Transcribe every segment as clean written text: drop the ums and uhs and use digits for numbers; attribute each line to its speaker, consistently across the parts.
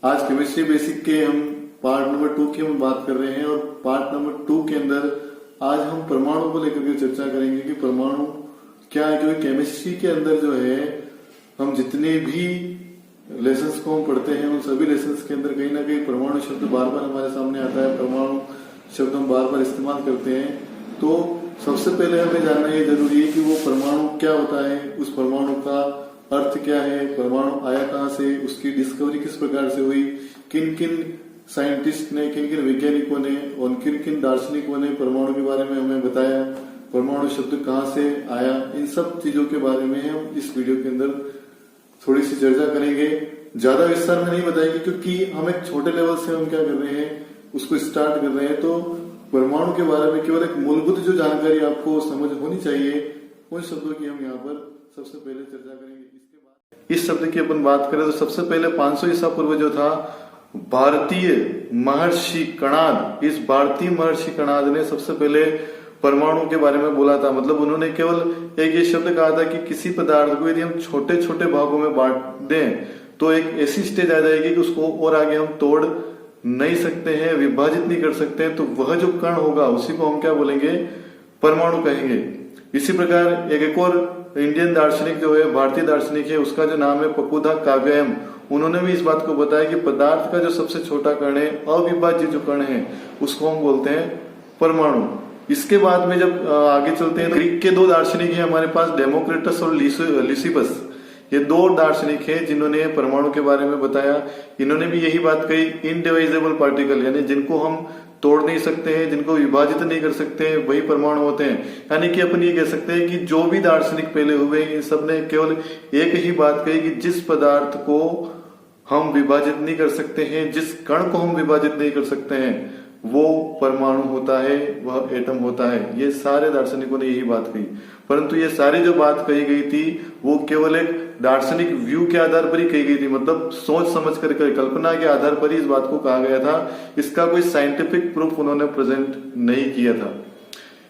Speaker 1: आज chemistry basic के हम पार्ट नंबर 2 की हम बात कर रहे हैं और पार्ट नंबर 2 के अंदर आज हम परमाणु को लेकर के चर्चा करेंगे कि परमाणु क्या है। क्योंकि केमिस्ट्री के अंदर जो है हम जितने भी लेसन्स को हम पढ़ते हैं उन सभी लेसन्स के अंदर कहीं ना कहीं परमाणु शब्द बार बार हमारे सामने आता है, परमाणु शब्द हम बार बार इस्तेमाल करते हैं। तो सबसे पहले हमें जानना ये जरूरी है कि वो परमाणु क्या होता है, उस परमाणु का अर्थ क्या है, परमाणु आया कहाँ से, उसकी डिस्कवरी किस प्रकार से हुई, किन किन साइंटिस्ट ने, किन किन वैज्ञानिकों ने और किन किन दार्शनिकों ने परमाणु के बारे में हमें बताया, परमाणु शब्द कहाँ से आया, इन सब चीजों के बारे में हम इस वीडियो के अंदर थोड़ी सी चर्चा करेंगे। ज्यादा विस्तार में नहीं बताएंगे क्योंकि हम एक छोटे लेवल से हम क्या कर रहे हैं उसको स्टार्ट कर रहे हैं। तो परमाणु के बारे में केवल एक मूलभूत जो जानकारी आपको समझ होनी चाहिए उन शब्दों की हम यहाँ पर सबसे पहले चर्चा करेंगे। इसके बाद इस शब्द की अपन बात करें तो सबसे पहले 500 ईसा पूर्व जो था भारतीय महर्षि कणाद, इस भारतीय महर्षि कणाद ने सबसे पहले परमाणु के बारे में बोला था। मतलब उन्होंने केवल एक ये शब्द कहा था कि किसी पदार्थ को यदि हम छोटे छोटे भागों में बांट दें तो एक ऐसी स्टेज आ जाएगी कि उसको और आगे हम तोड़ नहीं सकते हैं, विभाजित नहीं कर सकते हैं। तो वह जो कण होगा उसी को हम क्या बोलेंगे, परमाणु कहेंगे। इसी प्रकार एक और इंडियन दार्शनिक जो है, भारतीय दार्शनिक है, उसका जो नाम है पपुधा काव्यायम, उन्होंने भी इस बात को बताया कि पदार्थ का जो सबसे छोटा कण है, अविभाज्य जो कण है, उसको हम बोलते हैं परमाणु। इसके बाद में जब आगे चलते हैं, ग्रीक के दो दार्शनिक हैं हमारे पास, डेमोक्रिटस और लिसिपस। ये दो दार्शनिक हैं जिन्होंने परमाणु के बारे में बताया। इन्होंने भी यही बात कही, इनडिविजिबल पार्टिकल, यानी जिनको हम तोड़ नहीं सकते हैं, जिनको विभाजित नहीं कर सकते हैं, वही परमाणु होते हैं। यानी कि अपन ये कह सकते हैं कि जो भी दार्शनिक पहले हुए इन सब ने केवल एक ही बात कही कि जिस पदार्थ को हम विभाजित नहीं कर सकते हैं, जिस कण को हम विभाजित नहीं कर सकते हैं, वो परमाणु होता है, वह एटम होता है। ये सारे दार्शनिकों ने यही बात कही। परंतु ये सारी जो बात कही गई थी वो केवल एक दार्शनिक व्यू के आधार पर ही कही गई थी। मतलब सोच समझ कर, कल्पना के आधार पर ही इस बात को कहा गया था। इसका कोई साइंटिफिक प्रूफ उन्होंने प्रेजेंट नहीं किया था।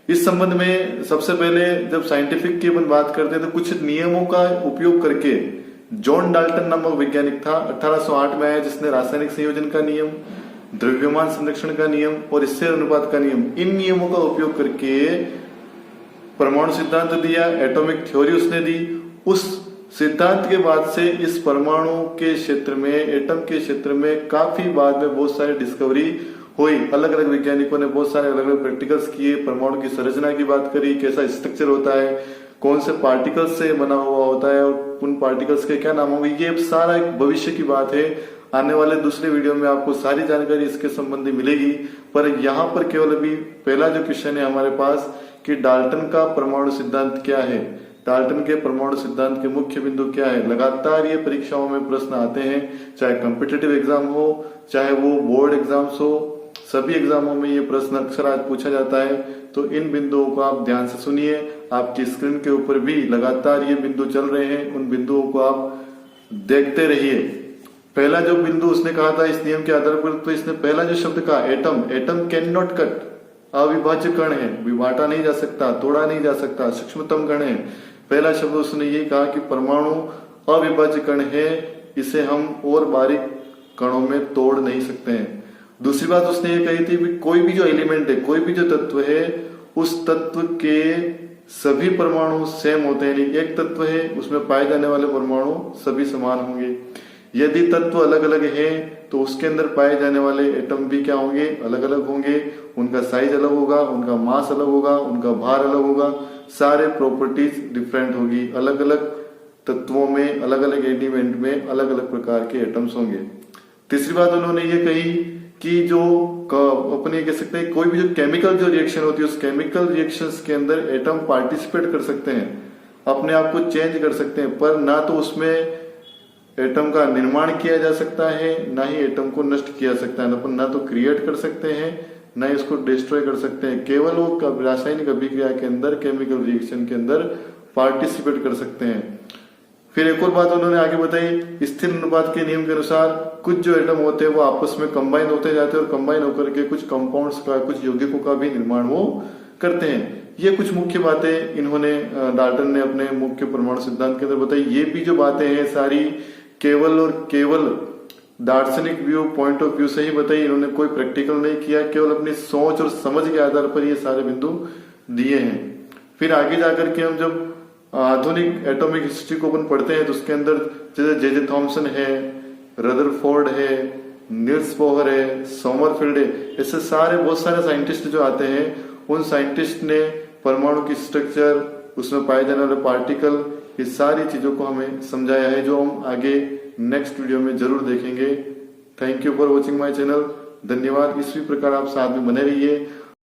Speaker 1: इस संबंध में सबसे पहले जब साइंटिफिक की अपन बात करते हैं तो कुछ नियमों का उपयोग करके, जॉन डाल्टन नामक वैज्ञानिक था, 1808 में आया, जिसने रासायनिक संयोजन का नियम, द्रव्यमान संरक्षण का नियम और स्थिर अनुपात का नियम, इन नियमों का उपयोग करके परमाणु सिद्धांत दिया, एटॉमिक थ्योरी उसने दी। उस सिद्धांत के बाद से इस परमाणु के क्षेत्र में, एटम के क्षेत्र में काफी बाद में बहुत सारी डिस्कवरी हुई। अलग अलग वैज्ञानिकों ने बहुत सारे अलग अलग प्रैक्टिकल्स किए, परमाणु की संरचना की बात करी, कैसा स्ट्रक्चर होता है, कौन से पार्टिकल्स से बना हुआ होता है और उन पार्टिकल्स के क्या नाम होंगे। ये सारा एक भविष्य की बात है। आने वाले दूसरे वीडियो में आपको सारी जानकारी इसके संबंधी मिलेगी। पर यहाँ पर केवल अभी पहला जो क्वेश्चन है हमारे पास कि डाल्टन का परमाणु सिद्धांत क्या है, डाल्टन के परमाणु सिद्धांत के मुख्य बिंदु क्या है। लगातार ये परीक्षाओं में प्रश्न आते हैं, चाहे कॉम्पिटिटिव एग्जाम हो, चाहे वो बोर्ड एग्जाम्स हो, सभी एग्जामों में ये प्रश्न अक्सर आज पूछा जाता है। तो इन बिंदुओं को आप ध्यान से सुनिए। आपकी स्क्रीन के ऊपर भी लगातार ये बिंदु चल रहे हैं, उन बिंदुओं को आप देखते रहिए। पहला जो बिंदु उसने कहा था इस नियम के आधार पर, तो इसने पहला जो शब्द कहा atom, atom can not cut, अविभाज्य कण है, बांटा नहीं जा सकता, तोड़ा नहीं जा सकता, सूक्ष्मतम कण है। पहला शब्द उसने ये कहा कि परमाणु अविभाज्य कण है, इसे हम और बारीक कणों में तोड़ नहीं सकते हैं। दूसरी बात उसने ये कही थी कि कोई भी जो एलिमेंट है, कोई भी जो तत्व है, उस तत्व के सभी परमाणु सेम होते हैं। यानी एक तत्व है, उसमें पाए जाने वाले परमाणु सभी समान होंगे। यदि तत्व अलग अलग है तो उसके अंदर पाए जाने वाले एटम भी क्या होंगे, अलग अलग होंगे। उनका साइज अलग होगा, उनका मास अलग होगा, उनका भार अलग होगा, सारे प्रॉपर्टीज डिफरेंट होगी। अलग अलग तत्वों में, अलग अलग एलिमेंट में अलग अलग प्रकार के एटम्स होंगे। तीसरी बात उन्होंने ये कही कि जो अपने कह सकते हैं कोई भी जो केमिकल जो रिएक्शन होती है, उस केमिकल रिएक्शंस के अंदर एटम पार्टिसिपेट कर सकते हैं, अपने आप को चेंज कर सकते हैं, पर ना तो उसमें एटम का निर्माण किया जा सकता है, ना ही एटम को नष्ट किया सकता है। ना तो क्रिएट कर सकते हैं, ना ही उसको डिस्ट्रॉय कर सकते हैं। केवल वो रासायनिक अभिक्रिया के अंदर, केमिकल रिएक्शन के अंदर पार्टिसिपेट कर सकते हैं। फिर एक और बात उन्होंने आगे बताई, स्थिर अनुपात के नियम के अनुसार कुछ जो एटम होते हैं वो आपस में कंबाइन होते जाते हैं और कंबाइन होकर के कुछ कंपाउंड्स का, कुछ यौगिकों का भी निर्माण वो करते हैं। ये कुछ मुख्य बातें इन्होंने डाल्टन ने अपने मुख्य परमाणु सिद्धांत के अंदर बताई। ये भी जो बातें हैं सारी केवल और केवल दार्शनिक व्यू, पॉइंट ऑफ व्यू से ही बताई, इन्होंने कोई प्रैक्टिकल नहीं किया, केवल अपनी सोच और समझ के आधार पर ये सारे बिंदु दिए हैं। फिर आगे जाकर के हम जब आधुनिक एटॉमिक हिस्ट्री को अपन पढ़ते हैं तो उसके अंदर जैसे जे थॉमसन है, रदरफोर्ड है, नील्स बोहर है, सोमरफील्ड है, ऐसे सारे बहुत सारे साइंटिस्ट जो आते हैं, उन साइंटिस्ट ने परमाणु की स्ट्रक्चर, उसमें पाए जाने वाले पार्टिकल, ये सारी चीजों को हमें समझाया है, जो हम आगे नेक्स्ट वीडियो में जरूर देखेंगे। Thank you for watching my channel. धन्यवाद। इसी प्रकार आप साथ में बने रहिए